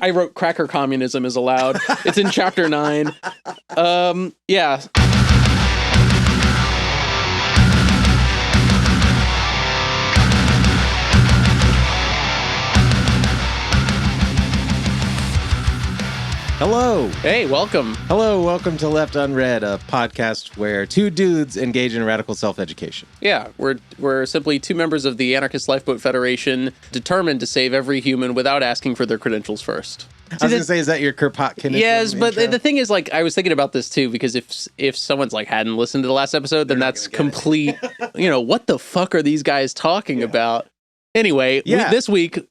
I wrote cracker communism is allowed. It's in chapter 9. Yeah. Hello. Hey, welcome. Hello, welcome to Left Unread, a podcast where two dudes engage in radical self-education. Yeah, we're simply two members of the Anarchist Lifeboat Federation, determined to save every human without asking for their credentials first. I was going to say, is that your Kropotkinism Yes, but intro? the thing is, like, I was thinking about this too, because if someone's like hadn't listened to the last episode, then that's complete, what the fuck are these guys talking about? Anyway, this week,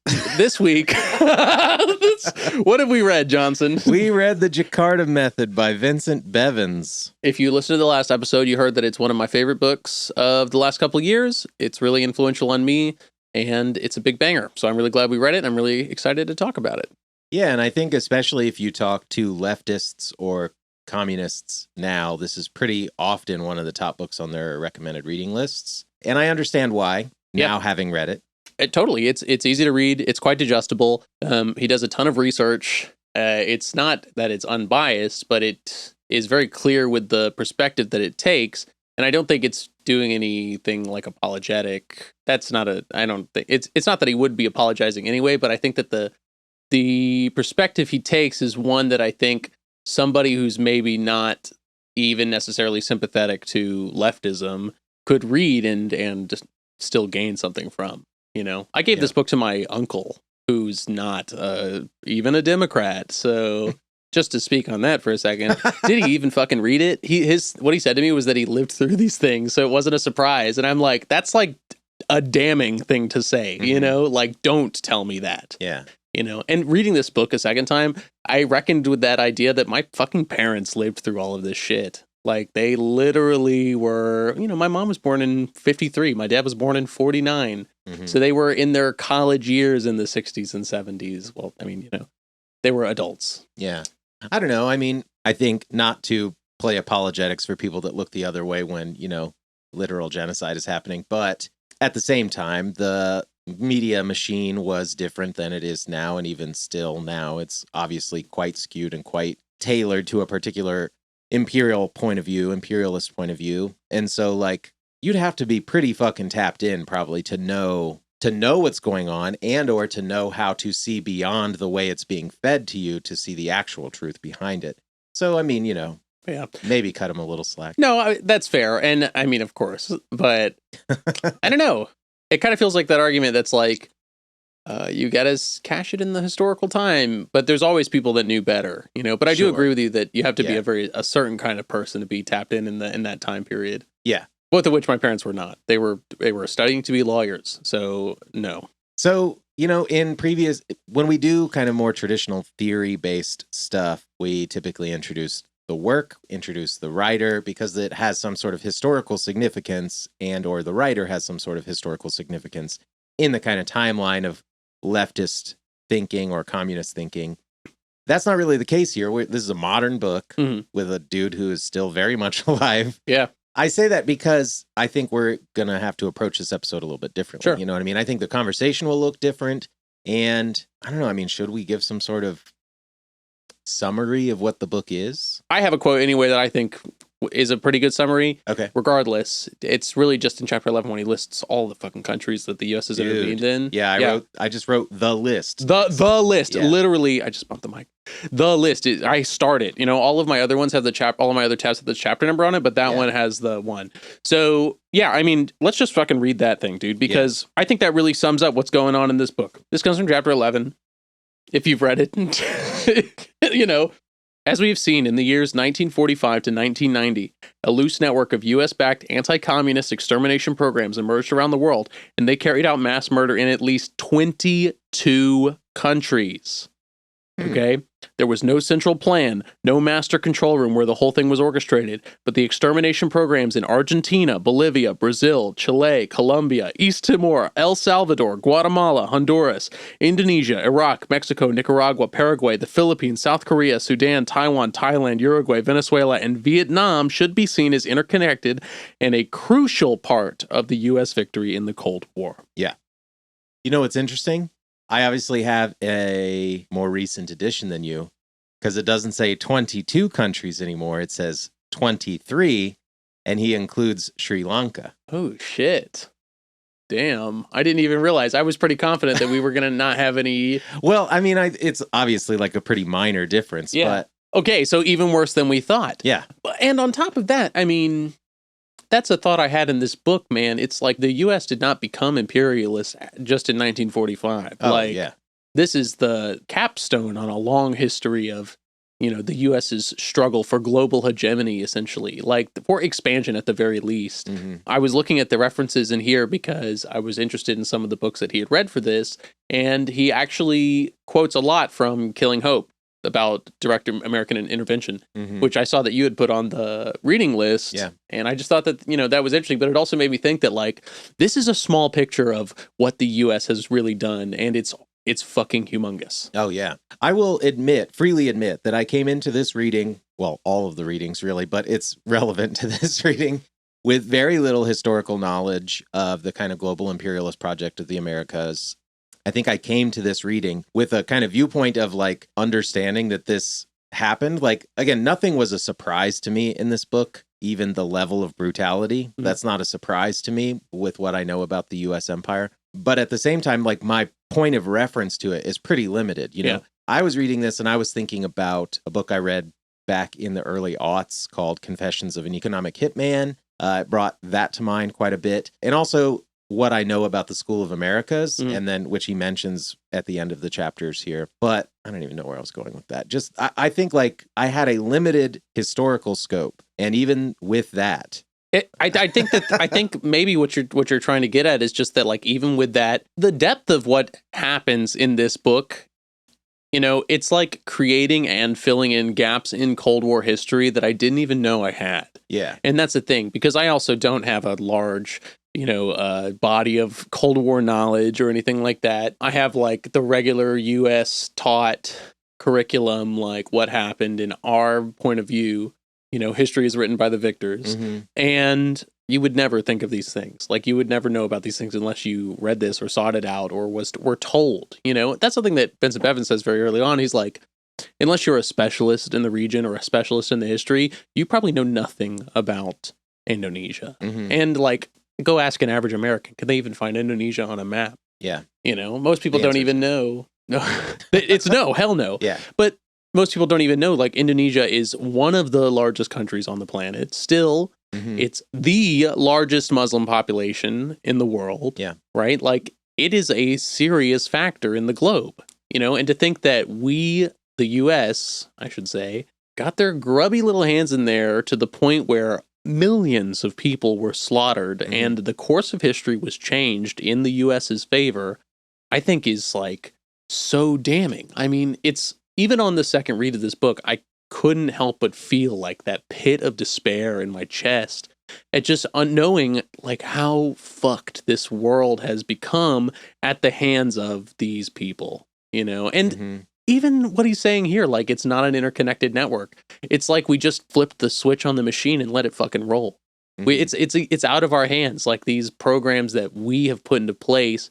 what have we read, Johnson? We read The Jakarta Method by Vincent Bevins. If you listened to the last episode, you heard that it's one of my favorite books of the last couple of years. It's really influential on me, and it's a big banger. So I'm really glad we read it, and I'm really excited to talk about it. Yeah, and I think especially if you talk to leftists or communists now, this is pretty often one of the top books on their recommended reading lists. And I understand why, now having read it. Totally. It's easy to read. It's quite digestible. He does a ton of research. It's not that it's unbiased, but it is very clear with the perspective that it takes. And I don't think it's doing anything like apologetic. It's not that he would be apologizing anyway, but I think that the perspective he takes is one that I think somebody who's maybe not even necessarily sympathetic to leftism could read and just still gain something from. I gave this book to my uncle, who's not even a Democrat. So just to speak on that for a second, did he even fucking read it? What he said to me was that he lived through these things, so it wasn't a surprise. And I'm like, that's like a damning thing to say, like, don't tell me that. Yeah. And reading this book a second time, I reckoned with that idea that my fucking parents lived through all of this shit. Like, they literally were, my mom was born in 53. My dad was born in 49. Mm-hmm. So they were in their college years in the 60s and 70s. Well, they were adults. Yeah. I don't know. I mean, I think not to play apologetics for people that look the other way when, literal genocide is happening. But at the same time, the media machine was different than it is now. And even still now, it's obviously quite skewed and quite tailored to a particular imperialist point of view. And so, like, you'd have to be pretty fucking tapped in probably to know what's going on and or to know how to see beyond the way it's being fed to you to see the actual truth behind it. So, I mean, maybe cut him a little slack. No, that's fair. And I mean, of course, but I don't know. It kind of feels like that argument that's like, you got to cash it in the historical time, but there's always people that knew better, but I do agree with you that you have to be a certain kind of person to be tapped in that time period. Yeah. Both of which my parents were not. They were studying to be lawyers. So no. So, when we do kind of more traditional theory based stuff, we typically introduce the work, introduce the writer, because it has some sort of historical significance or the writer has some sort of historical significance in the kind of timeline of leftist thinking or communist thinking. That's not really the case here. This is a modern book with a dude who is still very much alive. Yeah. I say that because I think we're going to have to approach this episode a little bit differently. Sure. You know what I mean? I think the conversation will look different. And I don't know. I mean, should we give some sort of summary of what the book is? I have a quote anyway that I think is a pretty good summary. Okay. Regardless, it's really just in chapter 11 when he lists all the fucking countries that the U.S. has intervened in. Yeah, I just wrote the list. The list. Yeah. Literally, I just bumped the mic. The list. I started. All of my other ones have all of my other tabs have the chapter number on it, but that one has the one. So, yeah, I mean, let's just fucking read that thing, dude, because I think that really sums up what's going on in this book. This comes from chapter 11. If you've read it, as we have seen in the years 1945 to 1990, a loose network of U.S.-backed anti-communist extermination programs emerged around the world, and they carried out mass murder in at least 22 countries. Okay? There was no central plan, no master control room where the whole thing was orchestrated, but the extermination programs in Argentina, Bolivia, Brazil, Chile, Colombia, East Timor, El Salvador, Guatemala, Honduras, Indonesia, Iraq, Mexico, Nicaragua, Paraguay, the Philippines, South Korea, Sudan, Taiwan, Thailand, Uruguay, Venezuela, and Vietnam should be seen as interconnected and a crucial part of the U.S. victory in the Cold War. Yeah. You know what's interesting? I obviously have a more recent edition than you because it doesn't say 22 countries anymore. It says 23, and he includes Sri Lanka. Oh, shit. Damn. I didn't even realize. I was pretty confident that we were going to not have any. Well, I mean, it's obviously like a pretty minor difference, Yeah. but Okay, so even worse than we thought. yeah. And on top of that, I mean, that's a thought I had in this book, man. It's like the U.S. did not become imperialist just in 1945. Oh, like, yeah. this is the capstone on a long history of, the U.S.'s struggle for global hegemony, essentially, like for expansion at the very least. Mm-hmm. I was looking at the references in here because I was interested in some of the books that he had read for this, and he actually quotes a lot from Killing Hope about direct American intervention, Mm-hmm. which I saw that you had put on the reading list. Yeah. And I just thought that, that was interesting, but it also made me think that, like, this is a small picture of what the U.S. has really done, and it's fucking humongous. Oh, yeah. I will freely admit that I came into this reading, well, all of the readings really, but it's relevant to this reading, with very little historical knowledge of the kind of global imperialist project of the Americas. I think I came to this reading with a kind of viewpoint of like understanding that this happened. Like, again, nothing was a surprise to me in this book, even the level of brutality. Mm-hmm. That's not a surprise to me with what I know about the U.S. empire. But at the same time, like my point of reference to it is pretty limited. You know, I was reading this and I was thinking about a book I read back in the early aughts called Confessions of an Economic Hitman. It brought that to mind quite a bit. And also what I know about the School of Americas, and then which he mentions at the end of the chapters here. But I don't even know where I was going with that. Just I think like I had a limited historical scope. And even with that, I think maybe what you're trying to get at is just that, like, even with that, the depth of what happens in this book, it's like creating and filling in gaps in Cold War history that I didn't even know I had. Yeah. And that's the thing, because I also don't have a large, body of Cold War knowledge or anything like that. I have like the regular US taught curriculum, like what happened in our point of view. History is written by the victors. Mm-hmm. And you would never think of these things. Like, you would never know about these things unless you read this or sought it out or were told. That's something that Vincent Bevins says very early on. He's like, unless you're a specialist in the region or a specialist in the history, you probably know nothing about Indonesia. Mm-hmm. And, like, go ask an average American, can they even find Indonesia on a map? Yeah. Most people don't even know. No, it's no, hell no. Yeah. But most people don't even know, like, Indonesia is one of the largest countries on the planet. Still, it's the largest Muslim population in the world. Yeah. Right? Like, it is a serious factor in the globe, and to think that we, the U.S., I should say, got their grubby little hands in there to the point where millions of people were slaughtered and the course of history was changed in the U.S.'s favor, I think is, like, so damning. I mean, it's... Even on the second read of this book, I couldn't help but feel like that pit of despair in my chest at just unknowing, like, how fucked this world has become at the hands of these people, And even what he's saying here, like, it's not an interconnected network. It's like we just flipped the switch on the machine and let it fucking roll. It's out of our hands. Like, these programs that we have put into place,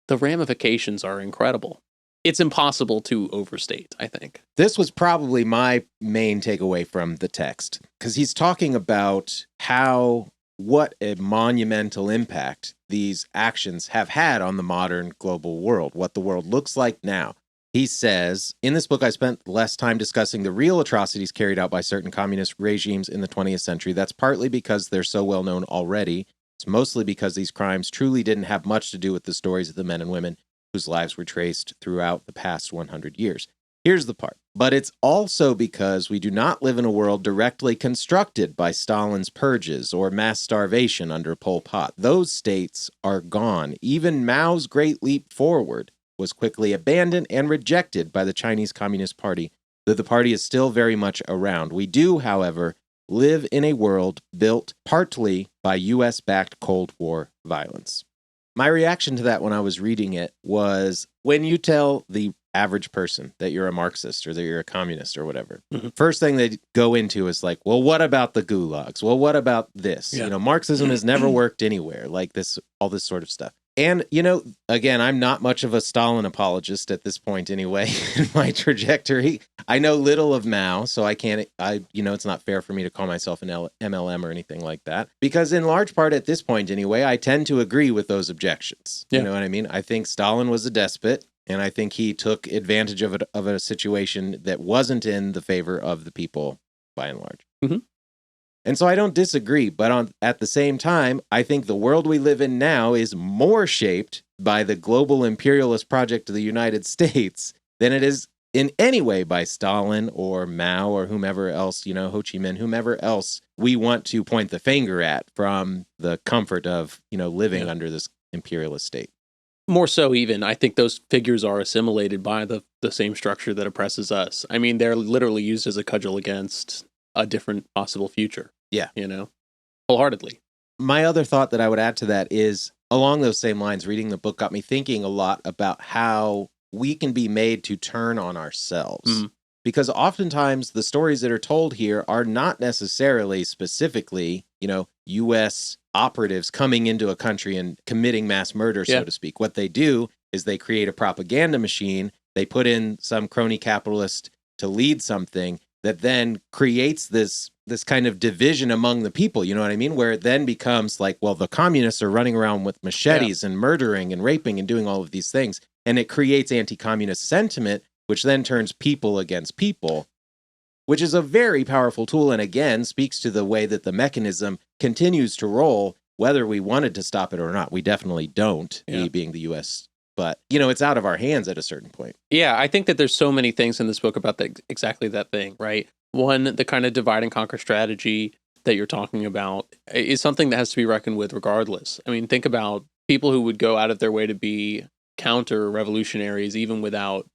the ramifications are incredible. It's impossible to overstate, I think. This was probably my main takeaway from the text, because he's talking about what a monumental impact these actions have had on the modern global world, what the world looks like now. He says, in this book, I spent less time discussing the real atrocities carried out by certain communist regimes in the 20th century. That's partly because they're so well known already. It's mostly because these crimes truly didn't have much to do with the stories of the men and women whose lives were traced throughout the past 100 years. Here's the part. But it's also because we do not live in a world directly constructed by Stalin's purges or mass starvation under Pol Pot. Those states are gone. Even Mao's Great Leap Forward was quickly abandoned and rejected by the Chinese Communist Party, though the party is still very much around. We do, however, live in a world built partly by U.S.-backed Cold War violence. My reaction to that when I was reading it was, when you tell the average person that you're a Marxist or that you're a communist or whatever, first thing they go into is like, well, what about the gulags? Well, what about this? Yeah. Marxism has never worked anywhere, like this, all this sort of stuff. And, again, I'm not much of a Stalin apologist at this point anyway in my trajectory. I know little of Mao, so it's not fair for me to call myself an MLM or anything like that. Because in large part at this point anyway, I tend to agree with those objections. Yeah. You know what I mean? I think Stalin was a despot, and I think he took advantage of a situation that wasn't in the favor of the people by and large. Mm-hmm. And so I don't disagree, but at the same time, I think the world we live in now is more shaped by the global imperialist project of the United States than it is in any way by Stalin or Mao or whomever else, Ho Chi Minh, whomever else we want to point the finger at from the comfort of, living under this imperialist state. More so even, I think those figures are assimilated by the same structure that oppresses us. I mean, they're literally used as a cudgel against a different possible future. Yeah. Wholeheartedly. My other thought that I would add to that is, along those same lines, reading the book got me thinking a lot about how we can be made to turn on ourselves. Mm-hmm. Because oftentimes the stories that are told here are not necessarily specifically, U.S. operatives coming into a country and committing mass murder, so to speak. What they do is they create a propaganda machine. They put in some crony capitalist to lead something that then creates this kind of division among the people, you know what I mean? Where it then becomes like, well, the communists are running around with machetes and murdering and raping and doing all of these things. And it creates anti-communist sentiment, which then turns people against people, which is a very powerful tool. And again, speaks to the way that the mechanism continues to roll, whether we wanted to stop it or not. We definitely don't, we being the U.S., but, it's out of our hands at a certain point. Yeah, I think that there's so many things in this book about exactly that thing, right? One, the kind of divide and conquer strategy that you're talking about is something that has to be reckoned with regardless. I mean, think about people who would go out of their way to be counter-revolutionaries even without,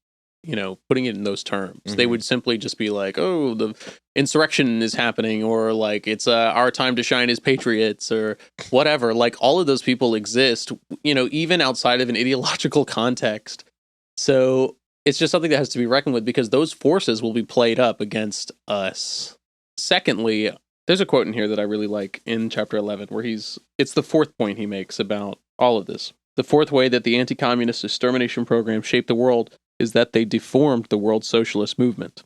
putting it in those terms. Mm-hmm. They would simply just be like, oh, the insurrection is happening, or like it's our time to shine as patriots, or whatever. Like all of those people exist, even outside of an ideological context. So it's just something that has to be reckoned with because those forces will be played up against us. Secondly, there's a quote in here that I really like in chapter 11 where it's the fourth point he makes about all of this. The fourth way that the anti-communist extermination program shaped the world is that they deformed the world socialist movement.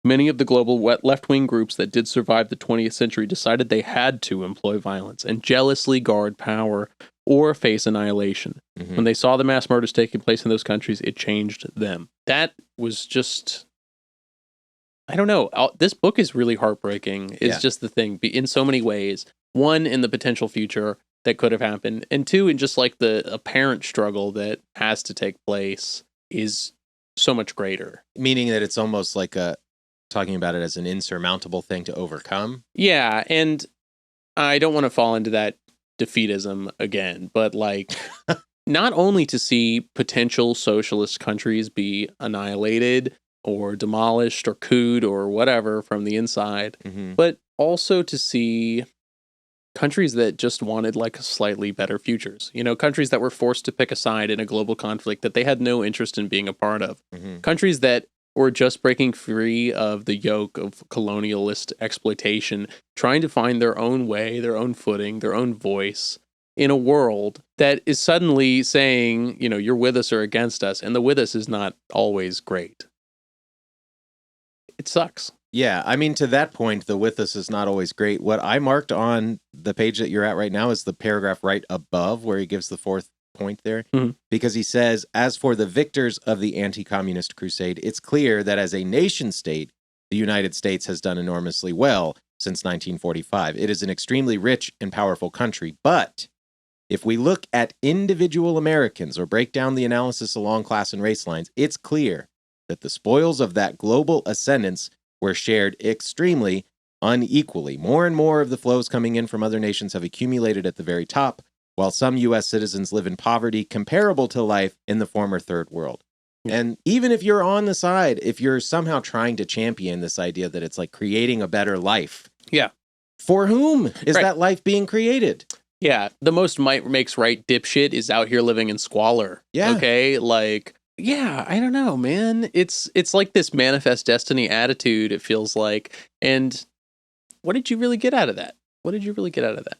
Many of the global left-wing groups that did survive the 20th century decided they had to employ violence and jealously guard power or face annihilation. Mm-hmm. When they saw the mass murders taking place in those countries, it changed them. That was just... I don't know. This book is really heartbreaking, is just the thing, in so many ways. One, in the potential future that could have happened, and two, in just like the apparent struggle that has to take place is so much greater. Meaning that it's almost like talking about it as an insurmountable thing to overcome. Yeah, and I don't want to fall into that defeatism again, but like not only to see potential socialist countries be annihilated or demolished or couped or whatever from the inside, but also to see countries that just wanted like slightly better futures. Countries that were forced to pick a side in a global conflict that they had no interest in being a part of. Countries that were just breaking free of the yoke of colonialist exploitation, trying to find their own way, their own footing, their own voice in a world that is suddenly saying, you're with us or against us. And the with us is not always great. It sucks. Yeah, I mean, to that point, the with us is not always great. What I marked on the page that you're at right now is the paragraph right above where he gives the fourth point there. Because he says, as for the victors of the anti-communist crusade, it's clear that as a nation state, the United States has done enormously well since 1945. It is an extremely rich and powerful country. But if we look at individual Americans or break down the analysis along class and race lines, it's clear that the spoils of that global ascendance were shared extremely unequally. More and more of the flows coming in from other nations have accumulated at the very top, while some U.S. citizens live in poverty comparable to life in the former third world. And even if you're on the side, if you're somehow trying to champion this idea that it's like creating a better life, for whom is that life being created? Yeah, the most might makes right dipshit is out here living in squalor. Yeah. Okay, like... Yeah, I don't know, man. It's like this manifest destiny attitude, it feels like. And what did you really get out of that?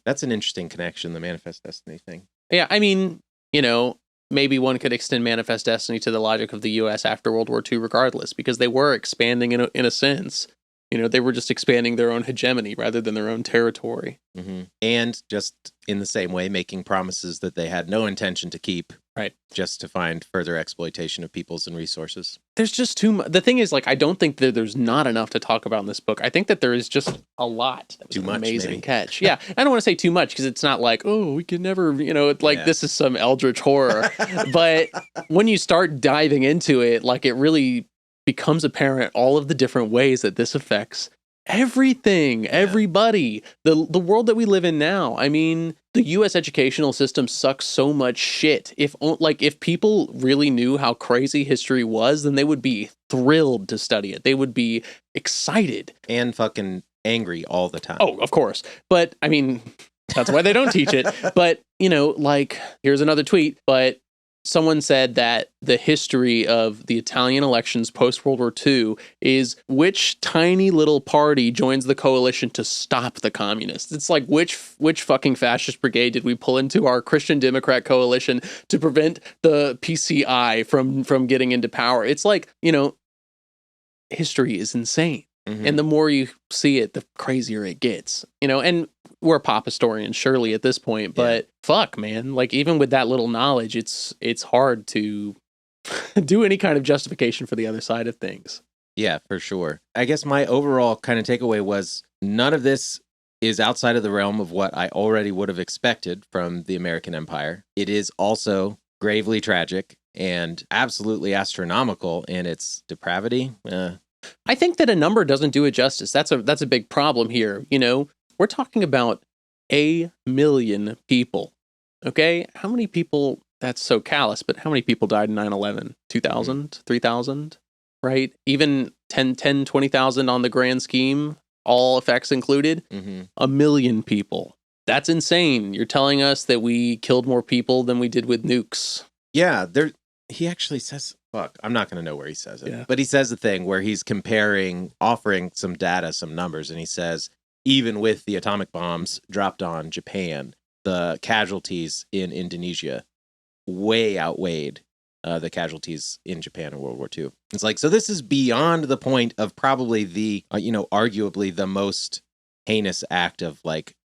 That's an interesting connection, the manifest destiny thing. Yeah, I mean, you know, maybe one could extend Manifest Destiny to the logic of the U.S. after World War II regardless, because they were expanding in a sense. You know, they were just expanding their own hegemony rather than their own territory. Mm-hmm. And just in the same way, making promises that they had no intention to keep. Right. Just to find further exploitation of peoples and resources. There's just too much. The thing is, like, I don't think that there's not enough to talk about in this book. I think that there is just a lot. That was too an much, amazing maybe. catch. Yeah. I don't want to say too much because it's not like, oh, we can never, you know, it's like this is some eldritch horror. But when you start diving into it, like, it really becomes apparent all of the different ways that this affects everything, everybody, the world that we live in now. I mean, the U.S. educational system sucks so much shit. If people really knew how crazy history was, then they would be thrilled to study it. They would be excited and fucking angry all the time. Oh, of course. But I mean, that's why they don't teach it. But, you know, like, here's another tweet, but someone said that the history of the Italian elections post-World War II is which tiny little party joins the coalition to stop the communists. It's like, which fucking fascist brigade did we pull into our Christian Democrat coalition to prevent the PCI from getting into power? It's like, you know, history is insane. Mm-hmm. And the more you see it, the crazier it gets, you know, and we're pop historians surely at this point, but fuck, man, like, even with that little knowledge, it's hard to do any kind of justification for the other side of things. Yeah, for sure. I guess my overall kind of takeaway was none of this is outside of the realm of what I already would have expected from the American Empire. It is also gravely tragic and absolutely astronomical in its depravity. I think that a number doesn't do it justice. That's a big problem here. You know, we're talking about 1 million people. Okay? How many people, that's so callous, but how many people died in 9/11? 2,000? 3,000? Right? Even 10, 20,000 on the grand scheme, all effects included? 1 million people. That's insane. You're telling us that we killed more people than we did with nukes. Yeah, he actually says, fuck, I'm not going to know where he says it. Yeah. But he says the thing where he's offering some data, some numbers, and he says, even with the atomic bombs dropped on Japan, the casualties in Indonesia way outweighed the casualties in Japan in World War II. It's like, so this is beyond the point of probably the, arguably the most heinous act of, like,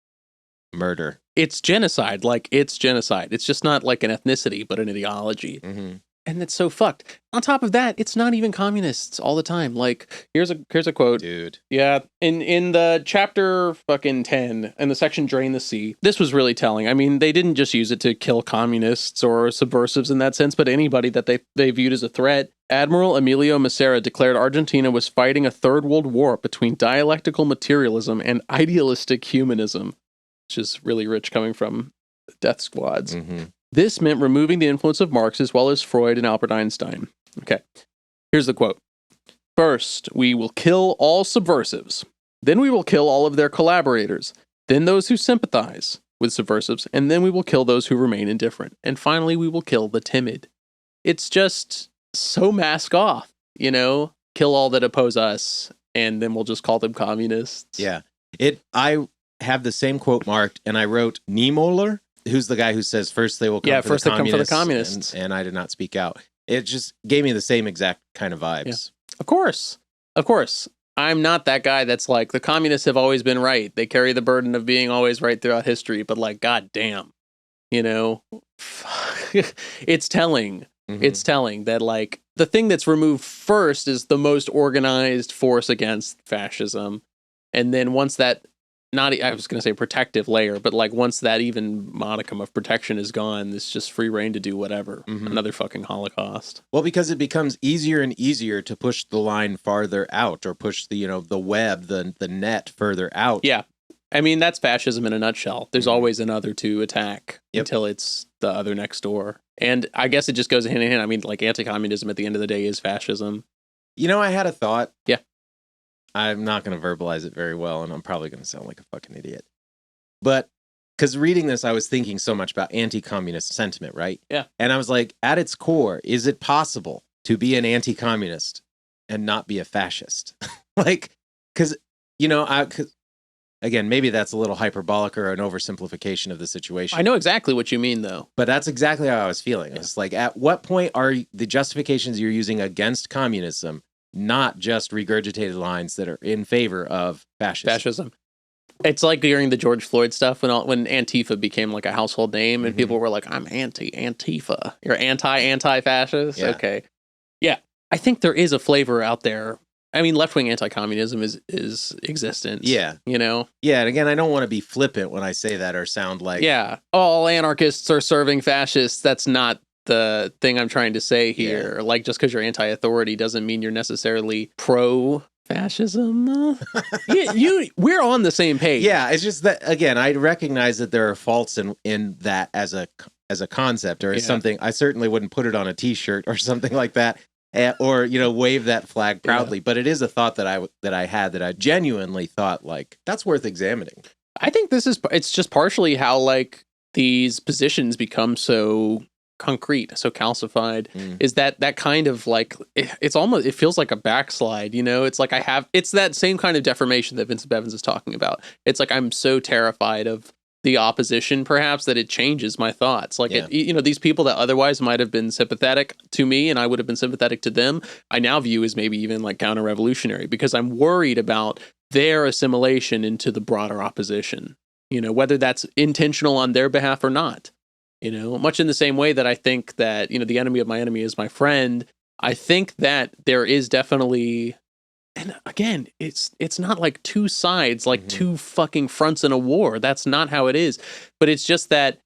murder. It's genocide. It's genocide. It's just not like an ethnicity, but an ideology. Mm-hmm. And it's so fucked. On top of that, it's not even communists all the time. Like, here's a quote. Dude. Yeah. In the chapter fucking 10, in the section Drain the Sea, this was really telling. I mean, they didn't just use it to kill communists or subversives in that sense, but anybody that they viewed as a threat. Admiral Emilio Massera declared Argentina was fighting a third world war between dialectical materialism and idealistic humanism, which is really rich coming from death squads. Mm-hmm. This meant removing the influence of Marx as well as Freud and Albert Einstein. Okay, here's the quote. First, we will kill all subversives. Then we will kill all of their collaborators. Then those who sympathize with subversives. And then we will kill those who remain indifferent. And finally, we will kill the timid. It's just so mask off, you know? Kill all that oppose us, and then we'll just call them communists. Yeah. I have the same quote marked, and I wrote Niemöller, who's the guy who says first they will come for the communists, and I did not speak out. It just gave me the same exact kind of vibes. Yeah. Of course. I'm not that guy that's like, the communists have always been right. They carry the burden of being always right throughout history, but like, goddamn, you know, it's telling. Mm-hmm. It's telling that, like, the thing that's removed first is the most organized force against fascism. And then once that, I was going to say protective layer, but like once that even modicum of protection is gone, it's just free reign to do whatever. Mm-hmm. Another fucking Holocaust. Well, because it becomes easier and easier to push the line farther out, or push the, the web, the net further out. Yeah. I mean, that's fascism in a nutshell. There's always another to attack until it's the other next door. And I guess it just goes hand in hand. I mean, like, anti-communism at the end of the day is fascism. You know, I had a thought. Yeah. I'm not going to verbalize it very well, and I'm probably going to sound like a fucking idiot. But because reading this, I was thinking so much about anti-communist sentiment, right? Yeah. And I was like, at its core, is it possible to be an anti-communist and not be a fascist? Like, because, again, maybe that's a little hyperbolic or an oversimplification of the situation. I know exactly what you mean, though. But that's exactly how I was feeling. It's like, at what point are the justifications you're using against communism not just regurgitated lines that are in favor of fascism? It's like during the George Floyd stuff when Antifa became like a household name and people were like, I'm anti-Antifa. You're anti-fascist? Yeah. Okay. Yeah. I think there is a flavor out there. I mean, left-wing anti-communism is existent. Yeah. You know? Yeah, and again, I don't want to be flippant when I say that or sound like... Yeah. All anarchists are serving fascists. That's not the thing I'm trying to say here. Yeah. Like, just because you're anti-authority doesn't mean you're necessarily pro-fascism. We're on the same page. Yeah, it's just that, again, I recognize that there are faults in that as a concept or as something. I certainly wouldn't put it on a T-shirt or something like that. Or, wave that flag proudly. Yeah. But it is a thought that I had that I genuinely thought, like, that's worth examining. I think it's just partially how, like, these positions become so concrete, so calcified, is that kind of, like, it feels like a backslide, It's like it's that same kind of deformation that Vincent Bevins is talking about. It's like I'm so terrified of the opposition, perhaps, that it changes my thoughts. Like, these people that otherwise might have been sympathetic to me and I would have been sympathetic to them, I now view as maybe even like counter-revolutionary because I'm worried about their assimilation into the broader opposition, whether that's intentional on their behalf or not. Much in the same way that I think that, the enemy of my enemy is my friend. I think that there is definitely... And again, it's not like two sides, like two fucking fronts in a war. That's not how it is. But it's just that,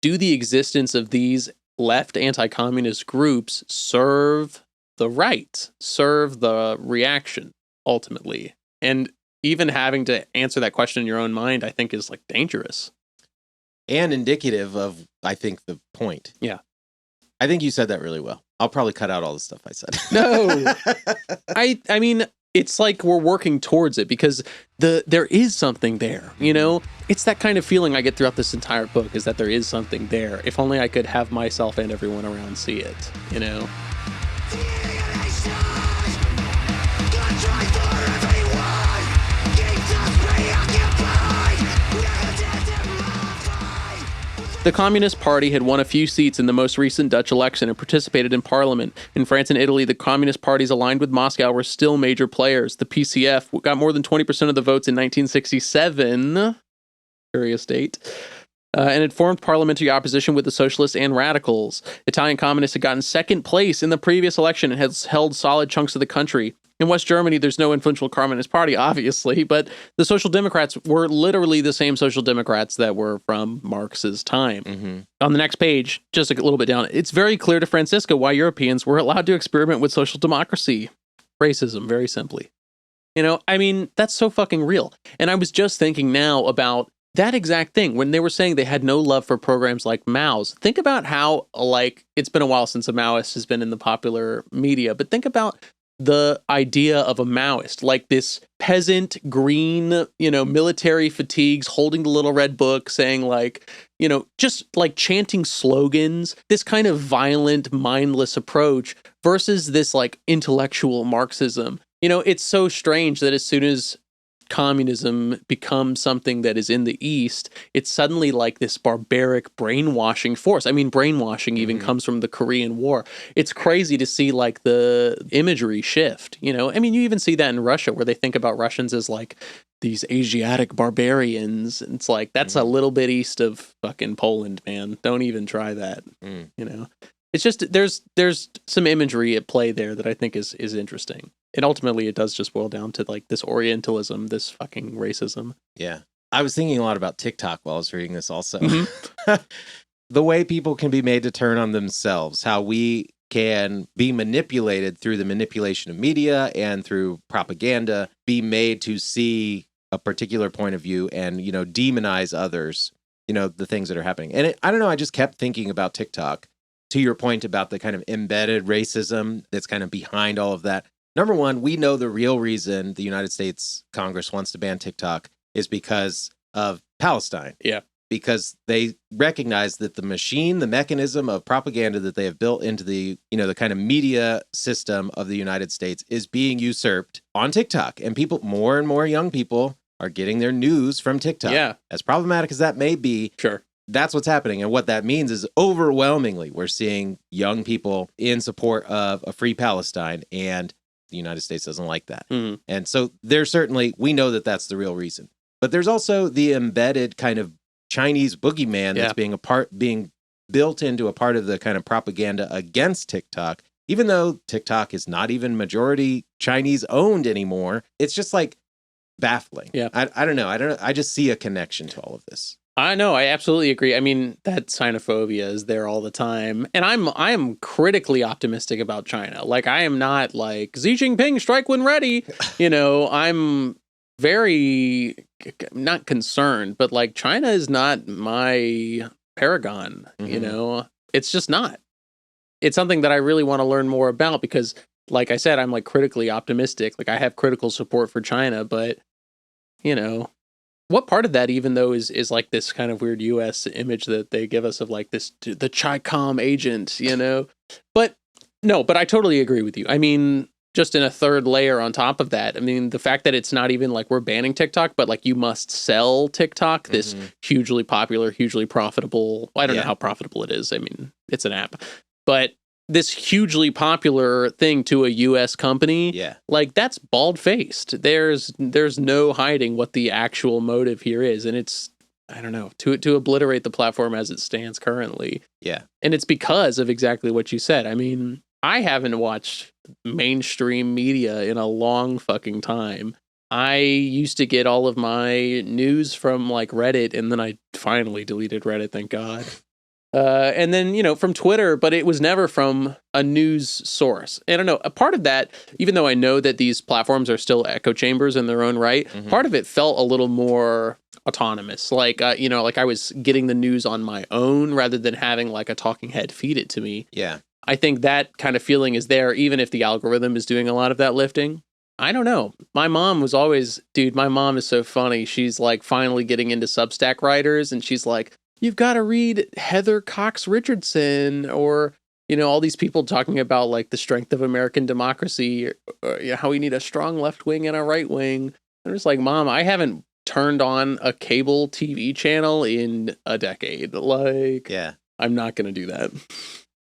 do the existence of these left anti-communist groups serve the right, serve the reaction, ultimately? And even having to answer that question in your own mind, I think, is like dangerous. And indicative of, I think, the point. Yeah. I think you said that really well. I'll probably cut out all the stuff I said. No. I mean... It's like we're working towards it because there is something there, It's that kind of feeling I get throughout this entire book is that there is something there. If only I could have myself and everyone around see it, The Communist Party had won a few seats in the most recent Dutch election and participated in parliament. In France and Italy, the Communist parties aligned with Moscow were still major players. The PCF got more than 20% of the votes in 1967. Curious date. And it formed parliamentary opposition with the socialists and radicals. Italian communists had gotten second place in the previous election and had held solid chunks of the country. In West Germany, there's no influential Communist Party, obviously, but the Social Democrats were literally the same Social Democrats that were from Marx's time. On the next page, just a little bit down, it's very clear to Francisca why Europeans were allowed to experiment with social democracy. Racism, very simply. I mean, that's so fucking real. And I was just thinking now about that exact thing. When they were saying they had no love for programs like Mao's, think about how, like, it's been a while since a Maoist has been in the popular media, but think about the idea of a Maoist, like this peasant, green, military fatigues, holding the little red book, saying like, just like chanting slogans, this kind of violent, mindless approach versus this like intellectual Marxism. It's so strange that as soon as communism becomes something that is in the East, it's suddenly like this barbaric brainwashing force. I mean, brainwashing even comes from the Korean War. It's crazy to see like the imagery shift, I mean, you even see that in Russia where they think about Russians as like these Asiatic barbarians. It's like, that's a little bit east of fucking Poland, man. Don't even try that, It's just, there's some imagery at play there that I think is interesting. And ultimately, it does just boil down to like this Orientalism, this fucking racism. Yeah. I was thinking a lot about TikTok while I was reading this also. The way people can be made to turn on themselves, how we can be manipulated through the manipulation of media and through propaganda, be made to see a particular point of view and, demonize others, the things that are happening. And I don't know, I just kept thinking about TikTok. To your point about the kind of embedded racism that's kind of behind all of that. Number one, we know the real reason the United States Congress wants to ban TikTok is because of Palestine. Yeah. Because they recognize that the machine, the mechanism of propaganda that they have built into the, the kind of media system of the United States is being usurped on TikTok. And people, more and more young people are getting their news from TikTok. Yeah. As problematic as that may be, Sure. that's what's happening. And what that means is overwhelmingly, we're seeing young people in support of a free Palestine, and the United States doesn't like that. Mhm. And so there's certainly, we know that that's the real reason. But there's also the embedded kind of Chinese boogeyman that's being built into a part of the kind of propaganda against TikTok. Even though TikTok is not even majority Chinese owned anymore, it's just like baffling. Yeah. I don't know. I just see a connection to all of this. I know. I absolutely agree. I mean, that xenophobia is there all the time. And I am critically optimistic about China. Like, I am not like Xi Jinping strike when ready. I'm very not concerned, but like China is not my paragon. It's just not. It's something that I really want to learn more about because, like I said, I'm like critically optimistic. Like, I have critical support for China, but what part of that even though is like this kind of weird US image that they give us of like this, the Chi-Com agent, but I totally agree with you. I mean, just in a third layer on top of that, I mean, the fact that it's not even like we're banning TikTok, but like you must sell TikTok, this hugely popular, hugely profitable. Well, I don't know how profitable it is. I mean, it's an app, but this hugely popular thing to a US company, like that's bald-faced. There's no hiding what the actual motive here is. And it's, I don't know, to obliterate the platform as it stands currently. Yeah. And it's because of exactly what you said. I mean, I haven't watched mainstream media in a long fucking time. I used to get all of my news from like Reddit, and then I finally deleted Reddit, thank God. And then, from Twitter, but it was never from a news source. And I don't know, a part of that, even though I know that these platforms are still echo chambers in their own right, part of it felt a little more autonomous. Like, like I was getting the news on my own rather than having like a talking head feed it to me. Yeah. I think that kind of feeling is there, even if the algorithm is doing a lot of that lifting. I don't know. My mom was always, my mom is so funny. She's like finally getting into Substack writers, and she's like, you've got to read Heather Cox Richardson or, all these people talking about like the strength of American democracy, or, how we need a strong left wing and a right wing. I'm just like, Mom, I haven't turned on a cable TV channel in a decade. Like, yeah, I'm not going to do that.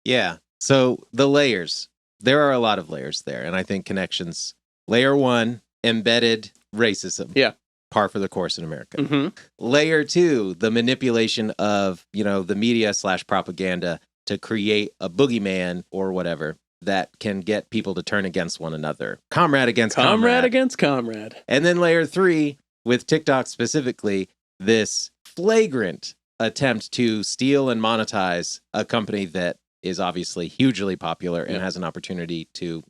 Yeah. So the layers, there are a lot of layers there. And I think connections, layer one, embedded racism. Yeah. Par for the course in America. Mm-hmm. Layer two, the manipulation of, the media / propaganda to create a boogeyman or whatever that can get people to turn against one another. Comrade against comrade. Comrade against comrade. And then layer three, with TikTok specifically, this flagrant attempt to steal and monetize a company that is obviously hugely popular and has an opportunity to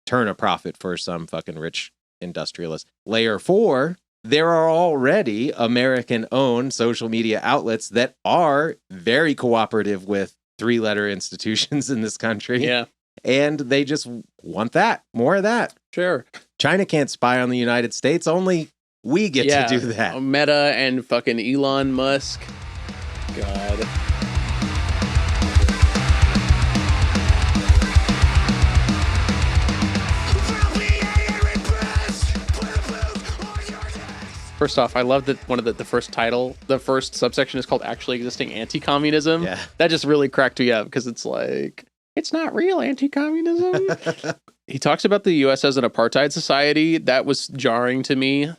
turn a profit for some fucking rich industrialist. Layer four, there are already American-owned social media outlets that are very cooperative with three-letter institutions in this country. Yeah. And they just want that, more of that. Sure. China can't spy on the United States. Only we get to do that. Meta and fucking Elon Musk. God. First off, I love that one of the first subsection is called Actually Existing Anti-Communism. Yeah. That just really cracked me up because it's like, it's not real anti-communism. He talks about the U.S. as an apartheid society. That was jarring to me.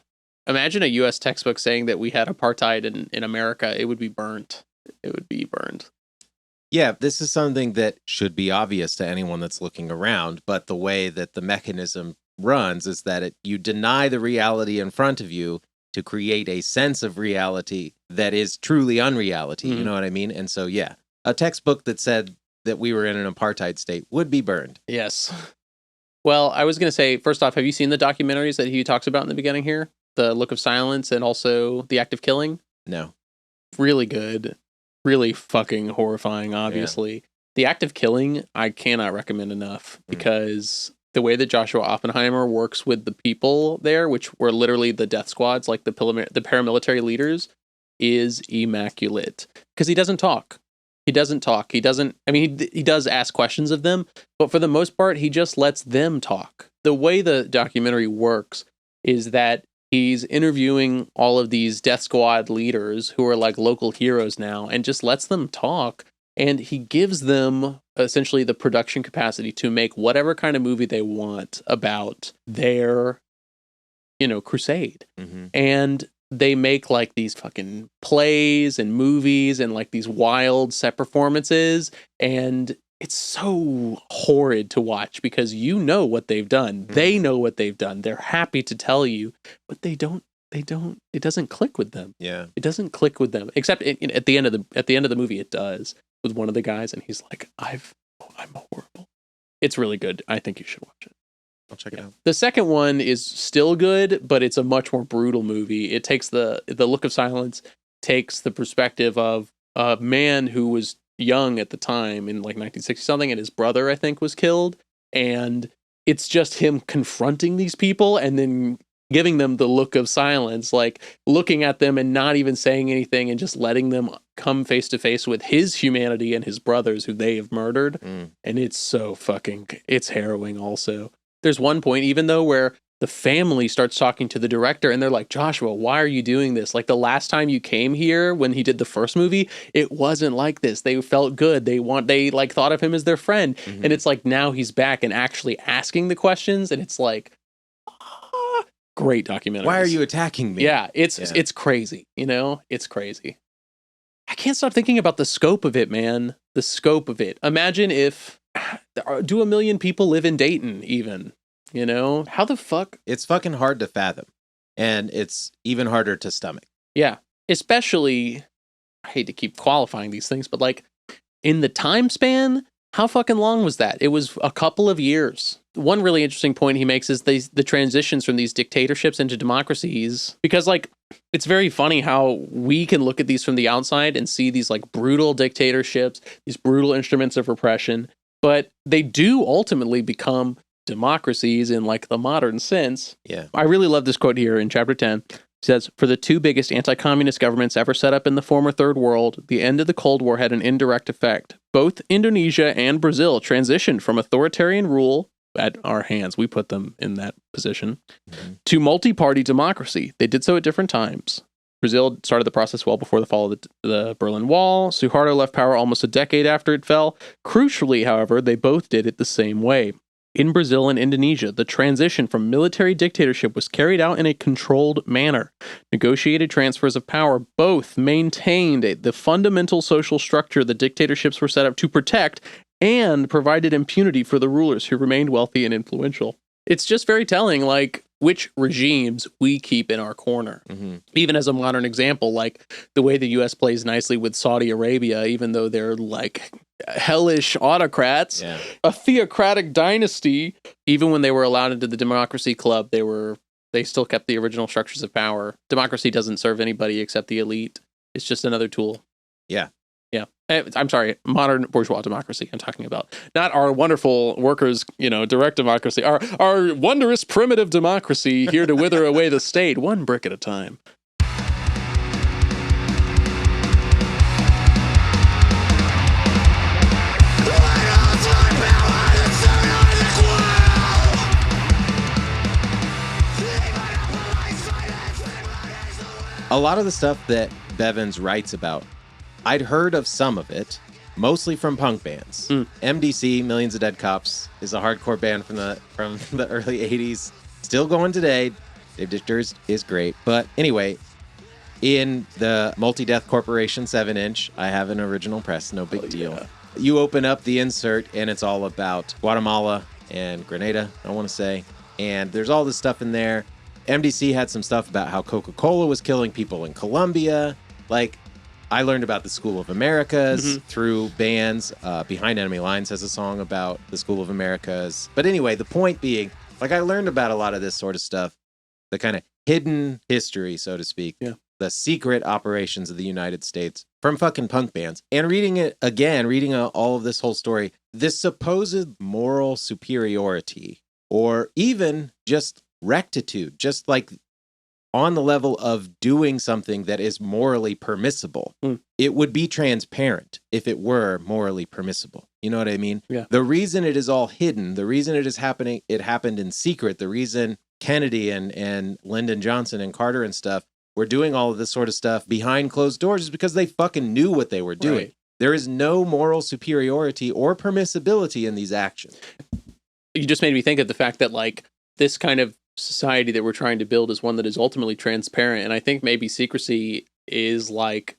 Imagine a U.S. textbook saying that we had apartheid in America. It would be burnt. It would be burned. Yeah, this is something that should be obvious to anyone that's looking around, but the way that the mechanism runs is that you deny the reality in front of you to create a sense of reality that is truly unreality. You know what I mean? And so, yeah, a textbook that said that we were in an apartheid state would be burned. Yes. Well, I was going to say, first off, have you seen the documentaries that he talks about in the beginning here? The Look of Silence and also The Act of Killing? No. Really good. Really fucking horrifying, obviously. Yeah. The Act of Killing, I cannot recommend enough because the way that Joshua Oppenheimer works with the people there, which were literally the death squads, like the paramilitary leaders, is immaculate. Because he doesn't talk. He doesn't, I mean, he does ask questions of them, but for the most part, he just lets them talk. The way the documentary works is that he's interviewing all of these death squad leaders who are like local heroes now and just lets them talk. And he gives them essentially the production capacity to make whatever kind of movie they want about their, crusade. Mm-hmm. And they make like these fucking plays and movies and like these wild set performances. And it's so horrid to watch because you know what they've done. Mm-hmm. They know what they've done. They're happy to tell you, but it doesn't click with them. Yeah. It doesn't click with them. Except at the end of the movie, it does with one of the guys. And he's like, I'm horrible. It's really good. I think you should watch it. I'll check it out. The second one is still good, but it's a much more brutal movie. It takes the Look of Silence, takes the perspective of a man who was young at the time in like 1960 something, and his brother, I think, was killed. And it's just him confronting these people and then giving them the look of silence, like looking at them and not even saying anything and just letting them come face to face with his humanity and his brothers who they have murdered. And it's it's harrowing also. There's one point, even though, where the family starts talking to the director and they're like, Joshua, why are you doing this? Like the last time you came here when he did the first movie, it wasn't like this. They felt good. They like thought of him as their friend. Mm-hmm. And it's like now he's back and actually asking the questions. And it's like, great documentary. Why are you attacking me? Yeah, it's crazy. It's crazy. I can't stop thinking about the scope of it, man. The scope of it. Imagine if, do 1 million people live in Dayton even? How the fuck? It's fucking hard to fathom. And it's even harder to stomach. Yeah. Especially, I hate to keep qualifying these things, but like in the time span, how fucking long was that? It was a couple of years. One really interesting point he makes is the transitions from these dictatorships into democracies. Because like, it's very funny how we can look at these from the outside and see these like brutal dictatorships, these brutal instruments of repression, but they do ultimately become democracies in like the modern sense. Yeah. I really love this quote here in chapter 10. It says, for the two biggest anti-communist governments ever set up in the former Third World, the end of the Cold War had an indirect effect. Both Indonesia and Brazil transitioned from authoritarian rule, at our hands, we put them in that position, to multi-party democracy. They did so at different times. Brazil started the process well before the fall of the Berlin Wall. Suharto left power almost a decade after it fell. Crucially, however, they both did it the same way. In Brazil and Indonesia, the transition from military dictatorship was carried out in a controlled manner. Negotiated transfers of power both maintained the fundamental social structure the dictatorships were set up to protect and provided impunity for the rulers who remained wealthy and influential. It's just very telling, like, which regimes we keep in our corner. Mm-hmm. Even as a modern example, like the way the U.S. plays nicely with Saudi Arabia, even though they're like hellish autocrats, a theocratic dynasty. Even when they were allowed into the democracy club, they still kept the original structures of power. Democracy doesn't serve anybody except the elite. It's just another tool. Yeah. Yeah. I'm sorry, modern bourgeois democracy I'm talking about. Not our wonderful workers, direct democracy. Our wondrous primitive democracy here to wither away the state, one brick at a time. A lot of the stuff that Bevins writes about, I'd heard of some of it, mostly from punk bands. MDC, Millions of Dead Cops, is a hardcore band from the early 80s. Still going today. Dave Dichter is great. But anyway, in the Multi-Death Corporation 7-inch, I have an original press, no big deal. Yeah. You open up the insert, and it's all about Guatemala and Grenada, I want to say. And there's all this stuff in there. MDC had some stuff about how Coca-Cola was killing people in Colombia. Like, I learned about the School of Americas through bands. Behind Enemy Lines has a song about the School of Americas. But anyway, the point being, like, I learned about a lot of this sort of stuff, the kind of hidden history, so to speak, the secret operations of the United States from fucking punk bands. And reading it again, all of this whole story, this supposed moral superiority, or even just rectitude, just like on the level of doing something that is morally permissible. It would be transparent if it were morally permissible. You know what I mean? Yeah. The reason it is all hidden, the reason it is happening, it happened in secret, the reason Kennedy and Lyndon Johnson and Carter and stuff were doing all of this sort of stuff behind closed doors is because they fucking knew what they were doing. Right. There is no moral superiority or permissibility in these actions. You just made me think of the fact that like this kind of society that we're trying to build is one that is ultimately transparent, and I think maybe secrecy is like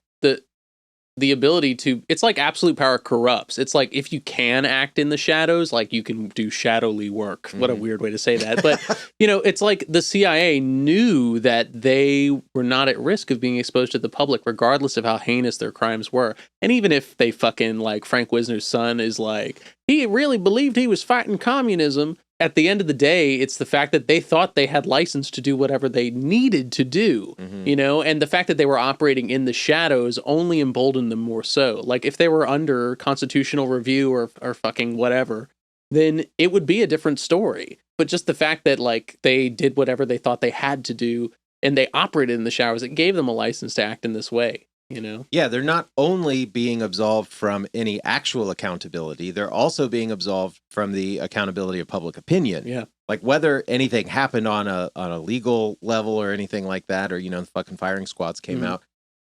the ability to, it's like absolute power corrupts. It's like if you can act in the shadows, like you can do shadowly work. What a weird way to say that. But, it's like the CIA knew that they were not at risk of being exposed to the public, regardless of how heinous their crimes were. And even if they fucking, like, Frank Wisner's son is like, he really believed he was fighting communism. At the end of the day, it's the fact that they thought they had license to do whatever they needed to do, and the fact that they were operating in the shadows only emboldened them more so. Like, if they were under constitutional review or fucking whatever, then it would be a different story. But just the fact that, like, they did whatever they thought they had to do and they operated in the shadows, it gave them a license to act in this way. Yeah, they're not only being absolved from any actual accountability, they're also being absolved from the accountability of public opinion. Yeah. Like whether anything happened on a legal level or anything like that, or, the fucking firing squads came out,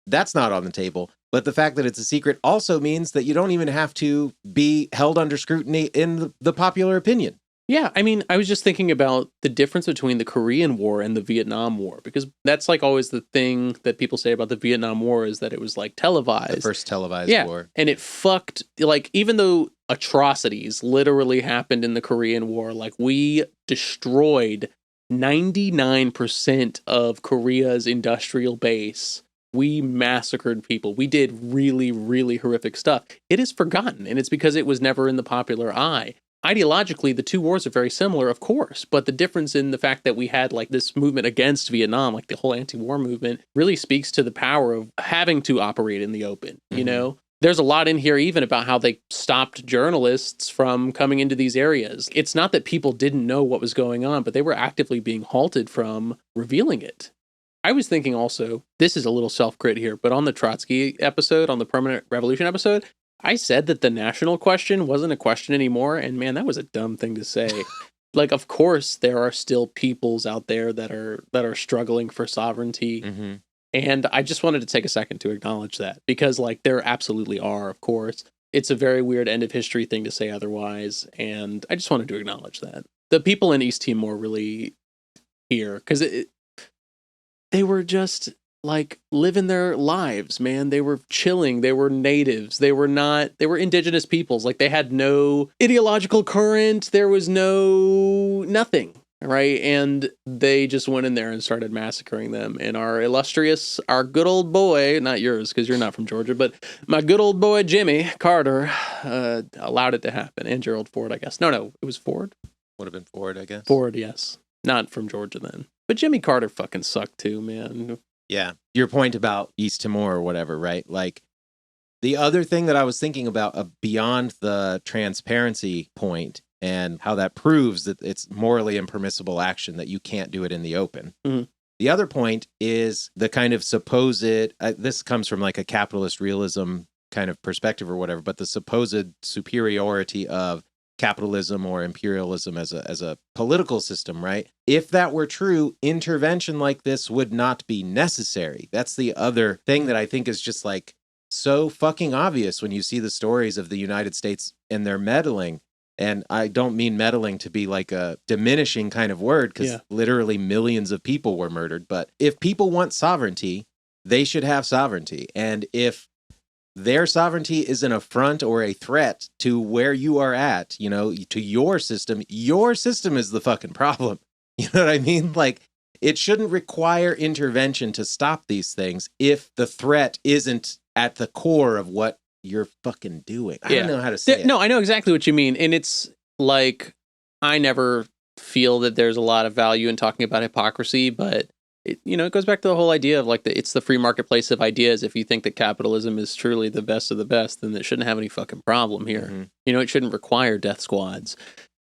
that's not on the table. But the fact that it's a secret also means that you don't even have to be held under scrutiny in the popular opinion. Yeah, I mean, I was just thinking about the difference between the Korean War and the Vietnam War, because that's like always the thing that people say about the Vietnam War is that it was like televised. The first televised war. And it fucked, like, even though atrocities literally happened in the Korean War, like, we destroyed 99% of Korea's industrial base. We massacred people. We did really, really horrific stuff. It is forgotten, and it's because it was never in the popular eye. Ideologically, the two wars are very similar, of course, but the difference in the fact that we had like this movement against Vietnam, like the whole anti-war movement, really speaks to the power of having to operate in the open. There's a lot in here even about how they stopped journalists from coming into these areas. It's not that people didn't know what was going on, but they were actively being halted from revealing it. I was thinking also, this is a little self-crit here, but on the Trotsky episode, on the Permanent Revolution episode, I said that the national question wasn't a question anymore, and man, that was a dumb thing to say. Like, of course, there are still peoples out there that are struggling for sovereignty, and I just wanted to take a second to acknowledge that, because, like, there absolutely are, of course. It's a very weird end of history thing to say otherwise, and I just wanted to acknowledge that. The people in East Timor really here, because they were just like living their lives, man. They were chilling. They were natives. They were indigenous peoples. Like, they had no ideological current. There was nothing, right? And they just went in there and started massacring them. And our good old boy, not yours, because you're not from Georgia, but my good old boy, Jimmy Carter, allowed it to happen. And Gerald Ford, I guess. No, it was Ford. Would have been Ford, I guess. Ford, yes. Not from Georgia then. But Jimmy Carter fucking sucked too, man. Yeah. Your point about East Timor or whatever, right? Like, the other thing that I was thinking about beyond the transparency point and how that proves that it's morally impermissible action, that you can't do it in the open. The other point is the kind of supposed, this comes from like a capitalist realism kind of perspective or whatever, but the supposed superiority of capitalism or imperialism as a political system, right? If that were true, intervention like this would not be necessary. That's the other thing that I think is just like so fucking obvious when you see the stories of the United States and their meddling. And I don't mean meddling to be like a diminishing kind of word, because literally millions of people were murdered. But if people want sovereignty, they should have sovereignty. And if their sovereignty is an affront or a threat to where you are at, to your system is the fucking problem. You know what I mean? Like, it shouldn't require intervention to stop these things if the threat isn't at the core of what you're fucking doing. I don't know how to say it. No, I know exactly what you mean. And it's like, I never feel that there's a lot of value in talking about hypocrisy, but it goes back to the whole idea of like it's the free marketplace of ideas. If you think that capitalism is truly the best of the best, then it shouldn't have any fucking problem here. It shouldn't require death squads.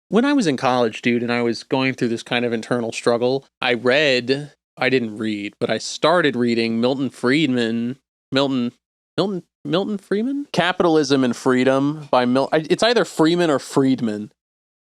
When I was in college, dude, and I was going through this kind of internal struggle, I didn't read, but I started reading Milton Friedman, Capitalism and Freedom by Milton. It's either Freeman or Friedman.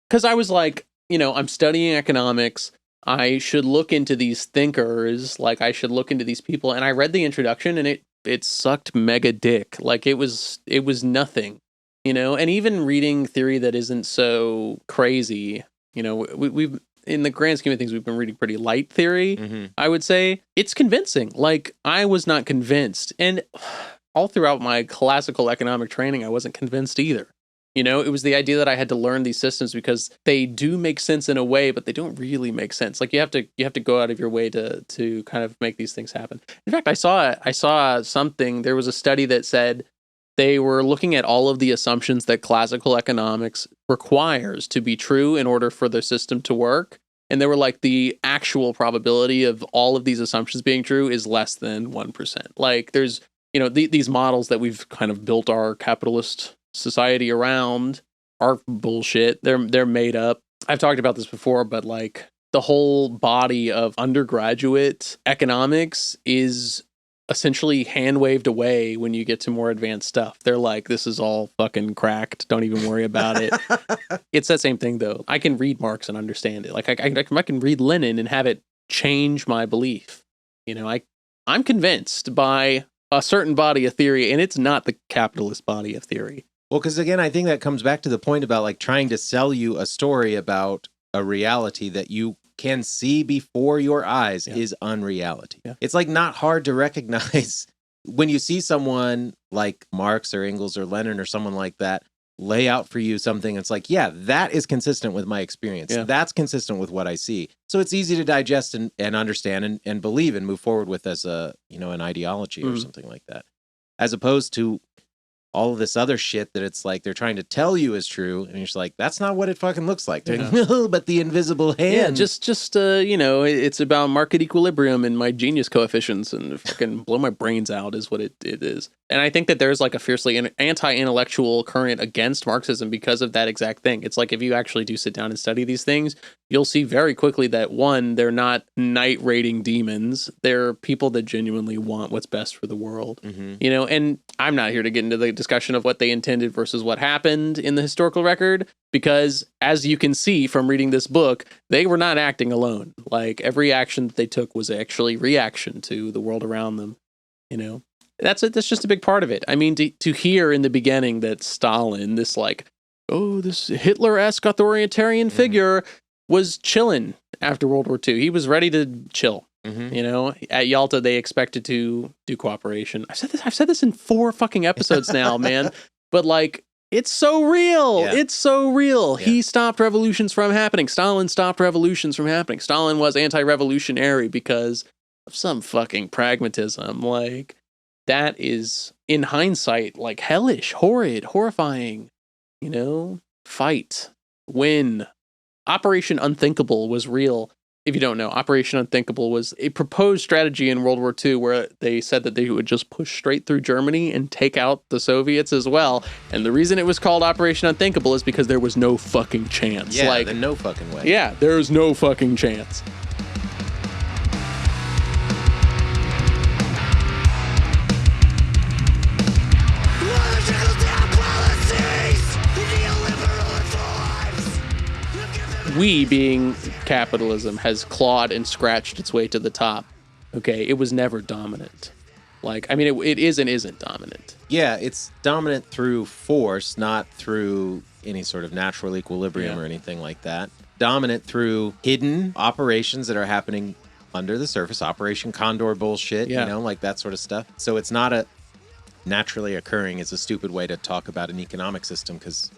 Because I was like, I'm studying economics. I should look into these thinkers, like I should look into these people. And I read the introduction and it sucked mega dick. Like it was nothing, you know. And even reading theory that isn't so crazy, you know, we've in the grand scheme of things, we've been reading pretty light theory. Mm-hmm. I would say it's convincing. Like I was not convinced, and all throughout my classical economic training, I wasn't convinced either. You know, it was the idea that I had to learn these systems because they do make sense in a way, but they don't really make sense. Like you have to go out of your way to kind of make these things happen. In fact, I saw something. There was a study that said they were looking at all of the assumptions that classical economics requires to be true in order for the system to work. And they were like, the actual probability of all of these assumptions being true is less than 1%. Like there's, you know, these models that we've kind of built our capitalist society around are bullshit. They're made up. I've talked about this before, but like the whole body of undergraduate economics is essentially hand waved away when you get to more advanced stuff. They're like, this is all fucking cracked. Don't even worry about it. It's that same thing though. I can read Marx and understand it. Like I can read Lenin and have it change my belief. You know, I'm convinced by a certain body of theory, and it's not the capitalist body of theory. Well, because again, I think that comes back to the point about like trying to sell you a story about a reality that you can see before your eyes is unreality. Yeah. It's like not hard to recognize when you see someone like Marx or Engels or Lenin or someone like that lay out for you something. It's like, yeah, that is consistent with my experience. Yeah. That's consistent with what I see. So it's easy to digest and understand and believe and move forward with as a, you know, an ideology or something like that. As opposed to all of this other shit that it's like they're trying to tell you is true, and you're just like, that's not what it fucking looks like. Yeah. But the invisible hand. Yeah, just you know, it's about market equilibrium and my genius coefficients, and fucking blow my brains out is what it is. And I think that there's like a fiercely anti-intellectual current against Marxism because of that exact thing. It's like if you actually do sit down and study these things, you'll see very quickly that one, they're not night-raiding demons. They're people that genuinely want what's best for the world. Mm-hmm. You know, and I'm not here to get into the discussion of what they intended versus what happened in the historical record, because as you can see from reading this book, they were not acting alone. Like every action that they took was actually reaction to the world around them. You know, that's just a big part of it. I mean, to hear in the beginning that Stalin, this like, oh, this Hitler-esque authoritarian figure, was chilling after World War II. He was ready to chill. Mm-hmm. You know, at Yalta, they expected to do cooperation. I've said this in 4 fucking episodes now, man. But like, it's so real. Yeah. It's so real. Yeah. He stopped revolutions from happening. Stalin stopped revolutions from happening. Stalin was anti-revolutionary because of some fucking pragmatism. Like, that is, in hindsight, like hellish, horrid, horrifying. You know, fight, win. Operation Unthinkable was real. If you don't know, Operation Unthinkable was a proposed strategy in World War II where they said that they would just push straight through Germany and take out the Soviets as well. And the reason it was called Operation Unthinkable is because there was no fucking chance. Yeah, like, no fucking way. Yeah, there was no fucking chance. We, being capitalism, has clawed and scratched its way to the top. Okay, it was never dominant. Like, I mean, it is and isn't dominant. Yeah, it's dominant through force, not through any sort of natural equilibrium or anything like that. Dominant through hidden operations that are happening under the surface, Operation Condor bullshit, you know, like that sort of stuff. So it's not a naturally occurring is a stupid way to talk about an economic system because...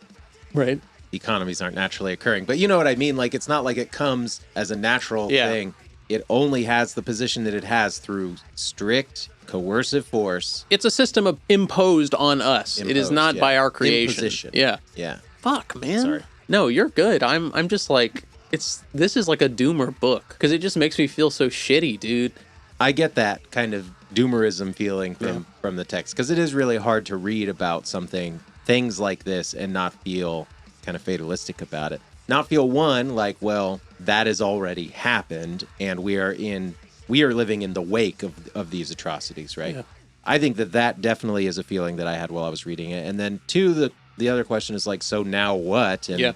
Right. Economies aren't naturally occurring, but you know what I mean? Like, it's not like it comes as a natural thing. It only has the position that it has through strict coercive force. It's a system imposed on us. It is not by our creation. Imposition. Yeah. Fuck, man. Sorry. No, you're good. I'm just like, this is like a doomer book because it just makes me feel so shitty, dude. I get that kind of doomerism feeling from the text because it is really hard to read about things like this and not feel kind of fatalistic about it. Not feel one, like, well, that has already happened and we are living in the wake of these atrocities, right? Yeah. I think that definitely is a feeling that I had while I was reading it. And then two, the other question is like, so now what? And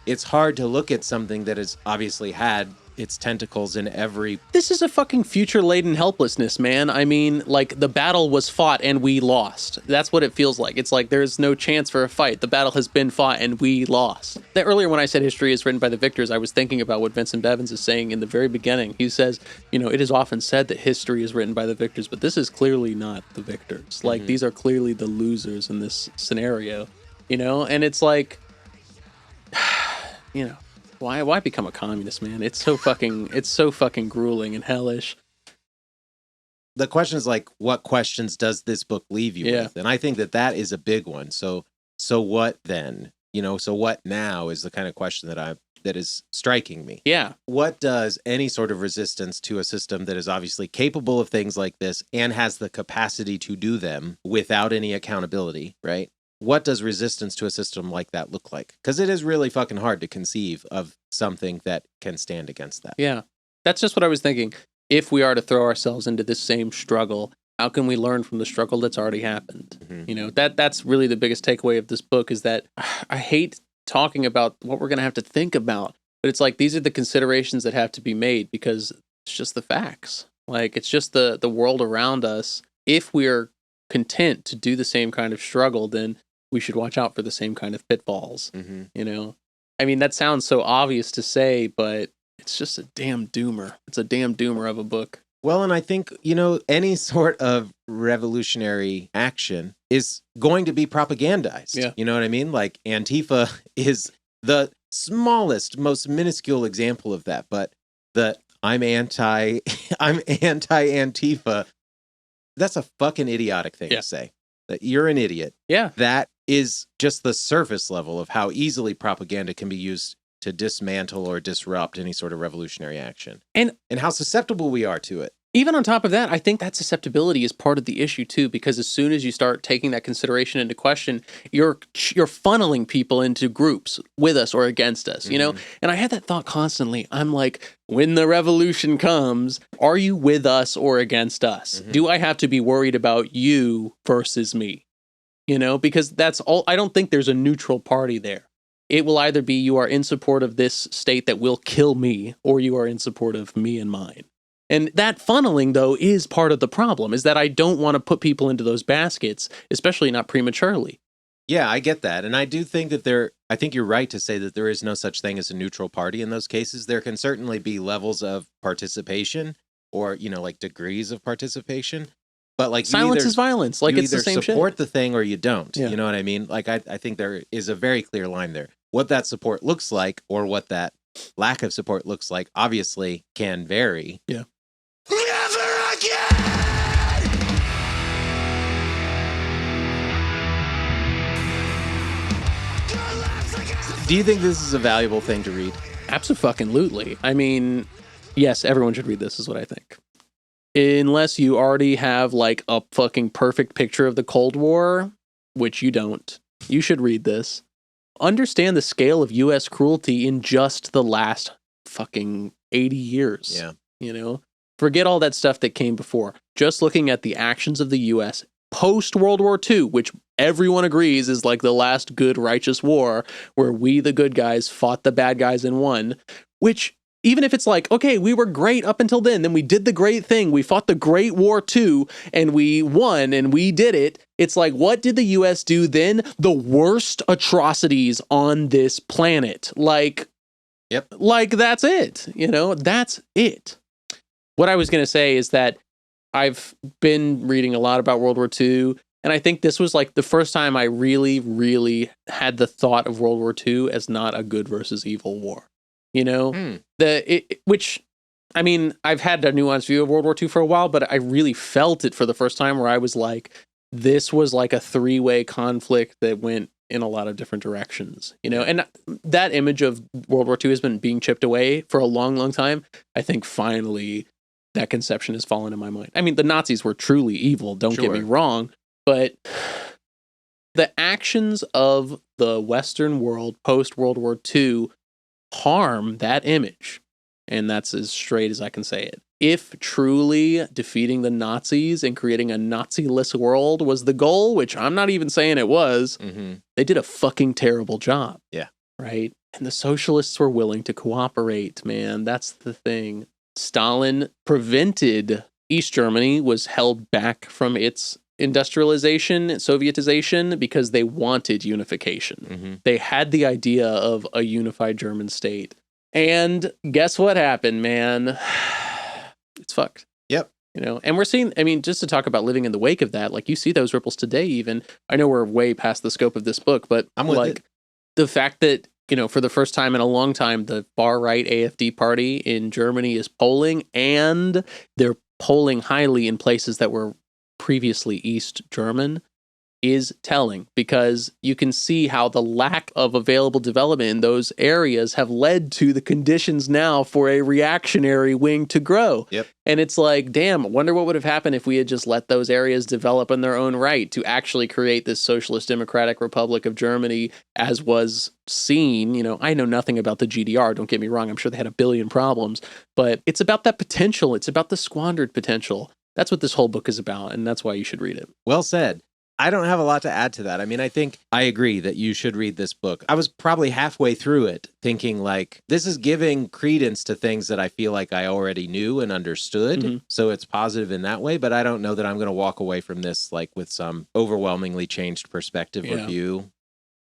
it's hard to look at something that has obviously had its tentacles in every... This is a fucking future-laden helplessness, man. I mean, like, the battle was fought and we lost. That's what it feels like. It's like there's no chance for a fight. The battle has been fought and we lost. Earlier when I said history is written by the victors, I was thinking about what Vincent Bevins is saying in the very beginning. He says, you know, it is often said that history is written by the victors, but this is clearly not the victors. Like, these are clearly the losers in this scenario, you know? And it's like, you know, why become a communist, man? It's so fucking grueling and hellish. The question is like, what questions does this book leave you with? And I think that is a big one. So what then? You know, so what now is the kind of question that is striking me. Yeah. What does any sort of resistance to a system that is obviously capable of things like this and has the capacity to do them without any accountability, right? What does resistance to a system like that look like? Because it is really fucking hard to conceive of something that can stand against that. Yeah. That's just what I was thinking. If we are to throw ourselves into this same struggle, how can we learn from the struggle that's already happened? You know, that's really the biggest takeaway of this book, is that I hate talking about what we're going to have to think about, but it's like, these are the considerations that have to be made, because it's just the facts. Like, it's just the world around us. If we are content to do the same kind of struggle, then we should watch out for the same kind of pitfalls. You know, I mean, that sounds so obvious to say, but it's just a damn doomer. It's a damn doomer of a book. Well, and I think, you know, any sort of revolutionary action is going to be propagandized. Yeah. You know what I mean? Like, Antifa is the smallest, most minuscule example of that. But I'm anti-Antifa, that's a fucking idiotic thing to say. That you're an idiot. Yeah. That is just the surface level of how easily propaganda can be used to dismantle or disrupt any sort of revolutionary action. And how susceptible we are to it. Even on top of that, I think that susceptibility is part of the issue too, because as soon as you start taking that consideration into question, you're funneling people into groups with us or against us, you know? And I had that thought constantly. I'm like, when the revolution comes, are you with us or against us? Do I have to be worried about you versus me? You know, because that's all. I don't think there's a neutral party there. It will either be you are in support of this state that will kill me, or you are in support of me and mine. And that funneling, though, is part of the problem, is that I don't want to put people into those baskets, especially not prematurely. Yeah, I get that. And I do think that I think you're right to say that there is no such thing as a neutral party in those cases. There can certainly be levels of participation or, you know, like degrees of participation. But like, silence is violence. Like, it's the same shit. You either support the thing or you don't. Yeah. You know what I mean? Like, I think there is a very clear line there. What that support looks like, or what that lack of support looks like, obviously can vary. Yeah. Never again! Do you think this is a valuable thing to read? Absolutely. I mean, yes, everyone should read this, is what I think. Unless you already have like a fucking perfect picture of the Cold War, which you don't, you should read this. Understand the scale of U.S. cruelty in just the last fucking 80 years. Yeah. You know, forget all that stuff that came before. Just looking at the actions of the U.S. post World War II, which everyone agrees is like the last good righteous war where we, the good guys, fought the bad guys and won, which, even if it's like, okay, we were great up until then we did the great thing, we fought the Great War II, and we won, and we did it. It's like, what did the U.S. do then? The worst atrocities on this planet. Like, yep. Like, that's it. You know, that's it. What I was going to say is that I've been reading a lot about World War II, and I think this was like the first time I really, really had the thought of World War II as not a good versus evil war. You know, which, I mean, I've had a nuanced view of World War II for a while, but I really felt it for the first time, where I was like, this was like a three-way conflict that went in a lot of different directions, you know, and that image of World War II has been being chipped away for a long, long time. I think finally that conception has fallen in my mind. I mean, the Nazis were truly evil, don't get me wrong, but the actions of the Western world post World War II harm that image. And that's as straight as I can say it. If truly defeating the Nazis and creating a Nazi-less world was the goal, which I'm not even saying it was, they did a fucking terrible job. Yeah. right? And the socialists were willing to cooperate, man. That's the thing. Stalin prevented East Germany was held back from its industrialization, Sovietization, because they wanted unification. Mm-hmm. They had the idea of a unified German state. And guess what happened, man? It's fucked. Yep. You know, and we're seeing, I mean, just to talk about living in the wake of that, like you see those ripples today, even. I know we're way past the scope of this book, but I'm with like it. the fact that, you know, for the first time in a long time, the far right AfD party in Germany is polling, and they're polling highly in places that were previously East German, is telling, because you can see how the lack of available development in those areas have led to the conditions now for a reactionary wing to grow. Yep. And it's like, damn, I wonder what would have happened if we had just let those areas develop in their own right to actually create this socialist democratic republic of Germany as was seen. You know, I know nothing about the GDR, don't get me wrong, I'm sure they had a billion problems, but it's about that potential. It's about the squandered potential. That's what this whole book is about, and that's why you should read it. Well said. I don't have a lot to add to that. I mean, I think I agree that you should read this book. I was probably halfway through it thinking like, this is giving credence to things that I feel like I already knew and understood. Mhm. So it's positive in that way, but I don't know that I'm going to walk away from this like with some overwhelmingly changed perspective or Yeah. view.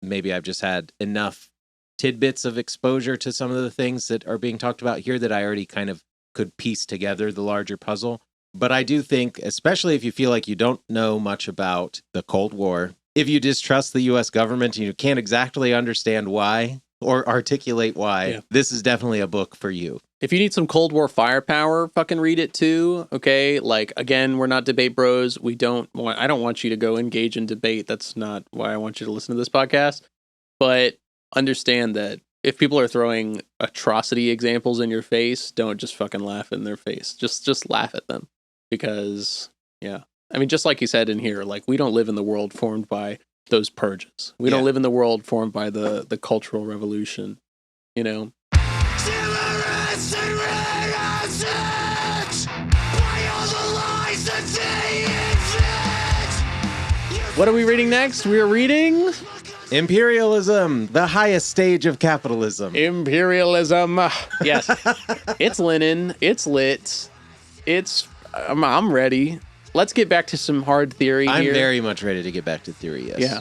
Maybe I've just had enough tidbits of exposure to some of the things that are being talked about here that I already kind of could piece together the larger puzzle. But I do think, especially if you feel like you don't know much about the Cold War, if you distrust the U.S. government and you can't exactly understand why or articulate why, this is definitely a book for you. If you need some Cold War firepower, fucking read it too. Okay, like again, we're not debate bros. I don't want you to go engage in debate. That's not why I want you to listen to this podcast. But understand that if people are throwing atrocity examples in your face, don't just fucking laugh in their face. Just laugh at them. Because, yeah, I mean, just like you said in here, like we don't live in the world formed by those purges. We don't live in the world formed by the Cultural Revolution, you know? Timorous and innocent by all the lies that they invent. What are we reading next? We are reading Imperialism, the highest stage of capitalism. Imperialism. Yes, it's Lenin. It's lit. I'm ready. Let's get back to some hard theory here. I'm very much ready to get back to theory, yes. Yeah.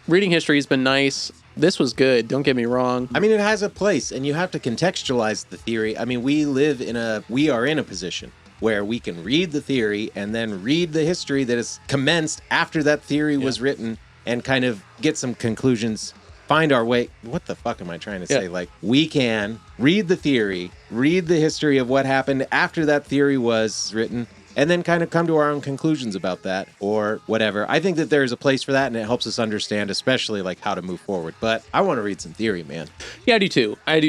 Reading history has been nice. This was good. Don't get me wrong. I mean, it has a place, and you have to contextualize the theory. I mean, we are in a position where we can read the theory and then read the history that is commenced after that theory was written and kind of get some conclusions, find our way. What the fuck am I trying to say? Like, we can read the theory, read the history of what happened after that theory was written, and then kind of come to our own conclusions about that or whatever. I think that there's a place for that, and it helps us understand, especially like how to move forward. But I want to read some theory, man. Yeah, I do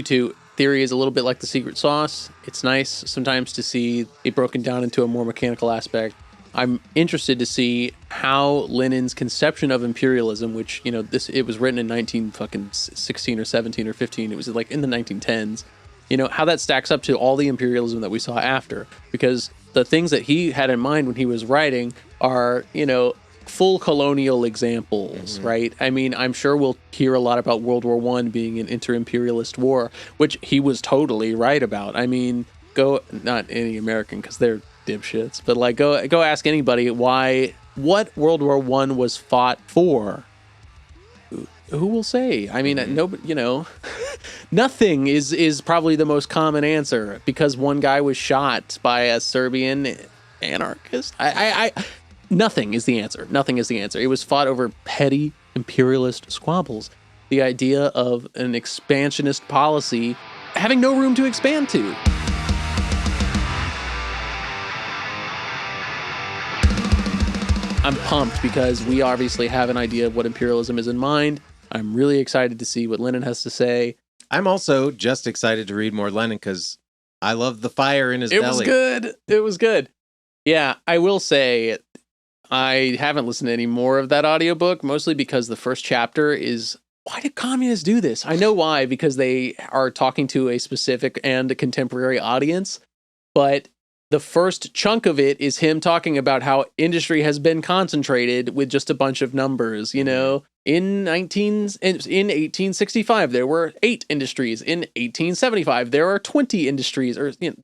too. Theory is a little bit like the secret sauce. It's nice sometimes to see it broken down into a more mechanical aspect. I'm interested to see how Lenin's conception of imperialism, which, you know, it was written in 1916 or 17 or 15. It was like in the 1910s. You know, how that stacks up to all the imperialism that we saw after. Because the things that he had in mind when he was writing are, you know, full colonial examples, right? I mean, I'm sure we'll hear a lot about World War I being an inter-imperialist war, which he was totally right about. I mean, not any American, because they're dipshits, but like go ask anybody what World War I was fought for. Who will say? I mean, nobody, you know, nothing is probably the most common answer because one guy was shot by a Serbian anarchist. Nothing is the answer. Nothing is the answer. It was fought over petty imperialist squabbles. The idea of an expansionist policy having no room to expand to. I'm pumped because we obviously have an idea of what imperialism is in mind. I'm really excited to see what Lenin has to say. I'm also just excited to read more Lenin because I love the fire in his belly. It was good. Yeah, I will say I haven't listened to any more of that audiobook, mostly because the first chapter is, why did communists do this? I know why, because they are talking to a specific and a contemporary audience, but the first chunk of it is him talking about how industry has been concentrated with just a bunch of numbers, you know? In 1865, there were 8 industries. In 1875, there are 20 industries, or you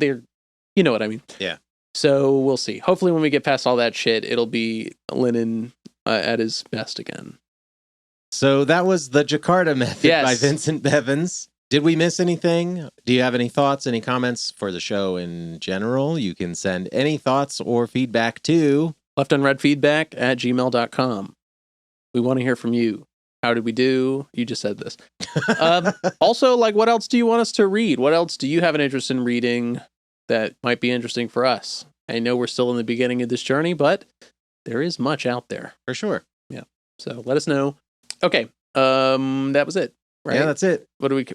know what I mean. Yeah. So we'll see. Hopefully, when we get past all that shit, it'll be Lenin at his best again. So that was the Jakarta Method by Yes. Vincent Bevins. Did we miss anything? Do you have any thoughts, any comments for the show in general? You can send any thoughts or feedback to leftunreadfeedback@gmail.com. We want to hear from you. How did we do? You just said this. Also, like, what else do you want us to read? What else do you have an interest in reading that might be interesting for us? I know we're still in the beginning of this journey, but there is much out there. for sure. So let us know. Okay. That was it. Right? Yeah, that's it. What do we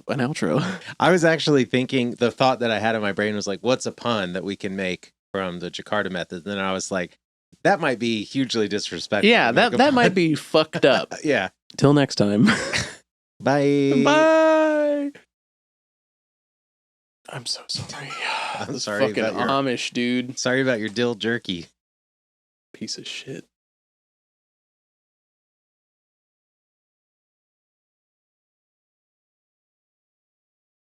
an outro? I was actually thinking, the thought that I had in my brain was like, what's a pun that we can make from the Jakarta Method? And then I was like, that might be hugely disrespectful. Yeah, to make a that pun. might be fucked up. Yeah. Till next time. Bye. Bye. I'm so sorry. I'm This sorry fucking about your- Amish dude. Sorry about your dill jerky. Piece of shit.